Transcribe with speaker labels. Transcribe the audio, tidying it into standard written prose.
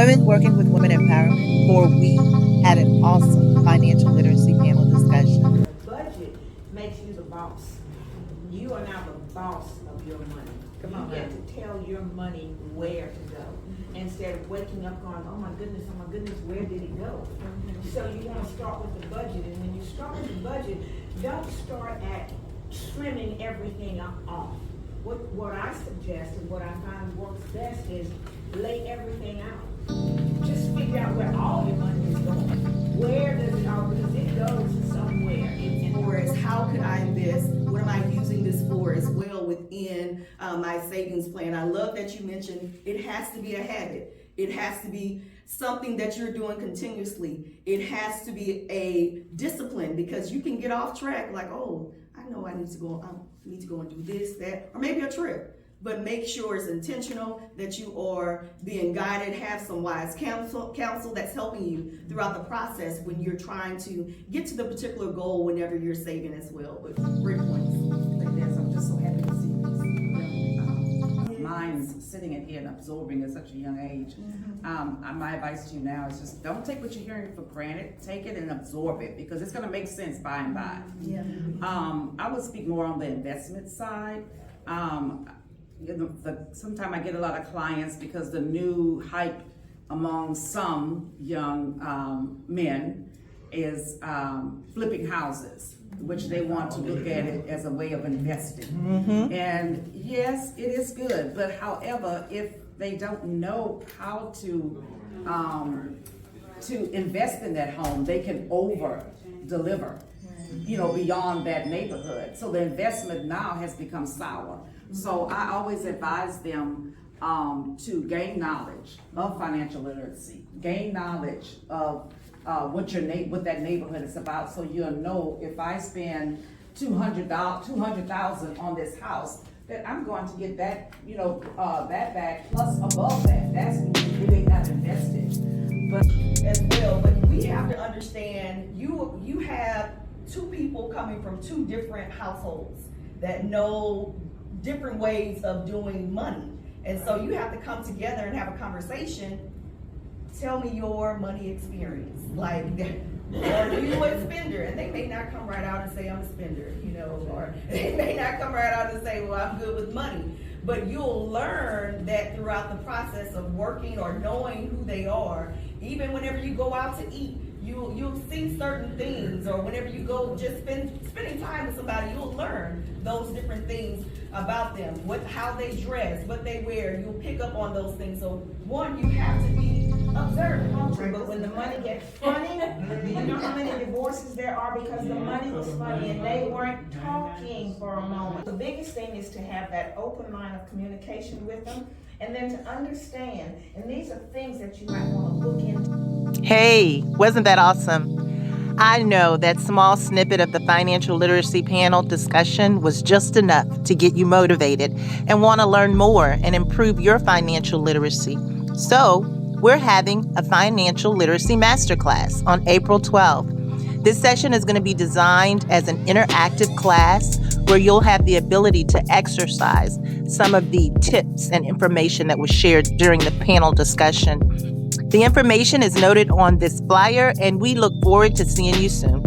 Speaker 1: Women Working with Women Empowerment, or WE, had an awesome financial literacy panel discussion.
Speaker 2: The budget makes you the boss. You are now the boss of your money.
Speaker 3: Come on,
Speaker 2: you get to tell your money where to go instead of waking up going, oh my goodness, where did it go? So you want to start with the budget, and when you start with the budget, don't start at trimming everything off. What I suggest and what I find works best is lay everything out. Just figure out where all your money is going. Where does it all? Because it goes somewhere.
Speaker 3: Whereas how could I invest? What am I using this for as well within my savings plan? I love that you mentioned it has to be a habit. It has to be something that you're doing continuously. It has to be a discipline, because you can get off track like, oh, I know I need to go and do this, that, or maybe a trip. But make sure it's intentional, that you are being guided, have some wise counsel that's helping you throughout the process when you're trying to get to the particular goal whenever you're saving as well. But great points.
Speaker 4: Like this, I'm just so happy to see these minds sitting in here and absorbing at such a young age. My advice to you now is just don't take what you're hearing for granted. Take it and absorb it, because it's going to make sense by and by.
Speaker 3: Yeah.
Speaker 4: I would speak more on the investment side. Sometimes I get a lot of clients because the new hype among some young men is flipping houses, which they want to look at it as a way of investing. And yes, it is good, but however, if they don't know how to invest in that home, they can over deliver, beyond that neighborhood. So the investment now has become sour. So I always advise them to gain knowledge of financial literacy, gain knowledge of what that neighborhood is about, so you'll know if I spend $200,000 on this house, that I'm going to get that, that back plus above that. That's when you really have invested.
Speaker 3: But as well, but we have to understand you have two people coming from two different households that know different ways of doing money. And so you have to come together and have a conversation. Tell me your money experience. Like, are you a spender? And they may not come right out and say I'm a spender, or they may not come right out and say, well, I'm good with money. But you'll learn that throughout the process of working or knowing who they are. Even whenever you go out to eat, you'll see certain things, or whenever you go just spending time with somebody, you'll learn those different things about them, how they dress, what they wear. You'll pick up on those things. So one, you have to be observant.
Speaker 2: But when the money gets funny, you know how many divorces there are because the money was funny and they weren't talking for a moment. The biggest thing is to have that open line of communication with them, and then to understand. And these are things that you might want to look into.
Speaker 1: Hey, wasn't that awesome? I know that small snippet of the financial literacy panel discussion was just enough to get you motivated and want to learn more and improve your financial literacy. So, we're having a financial literacy masterclass on April 12th. This session is going to be designed as an interactive class where you'll have the ability to exercise some of the tips and information that was shared during the panel discussion. The information is noted on this flyer, and we look forward to seeing you soon.